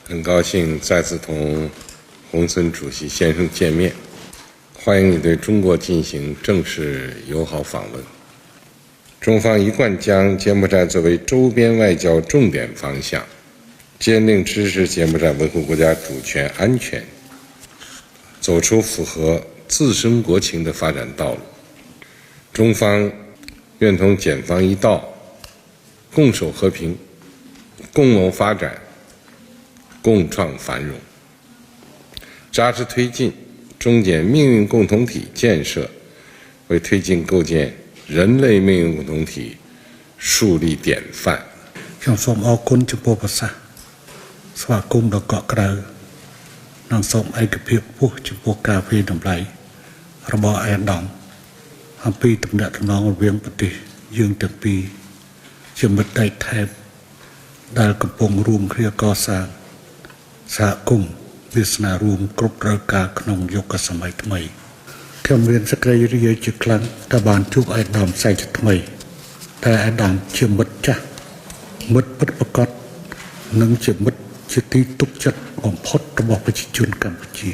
很高兴再次同洪森主席先生见面，欢迎你对中国进行正式友好访问。中方一贯将柬埔寨作为周边外交重点方向，坚定支持柬埔寨维护国家主权安全，走出符合自身国情的发展道路。中方愿同柬方一道，共守和平，共谋发展，共创繁荣，扎实推进中柬命运共同体建设，为推进构建人类命运共同体树立典范。ខ្ញុំសូមអរគុណចំពោះប្រសាសន៍ស្វាគមន៍ដ៏កក់ក្ដៅនិងសូមឯកភាពខ្ពស់ចំពោះការវិតម្លៃរបស់អាយដាមអំពីទំនាក់ទំនងរវាងប្រទេសយើងទាំងពីរជាមិត្តដៃថែបដែលកំពុងរួមគ្នាកសាងសហគមន៍វាសនារួមគ្រប់ត្រូវការក្នុងយុគសម័យថ្មីខ្ញុំមានសេចក្តីរីករាយជាខ្លាំងដែលបានជួបអាយដាមសាច់ថ្មីតែអាយដាមជាមិត្តចាស់មិត្តពិតប្រាកដនិងជាមិត្តជាទីទុកចិត្តបំផុតរបស់ប្រជាជនកម្ពុជា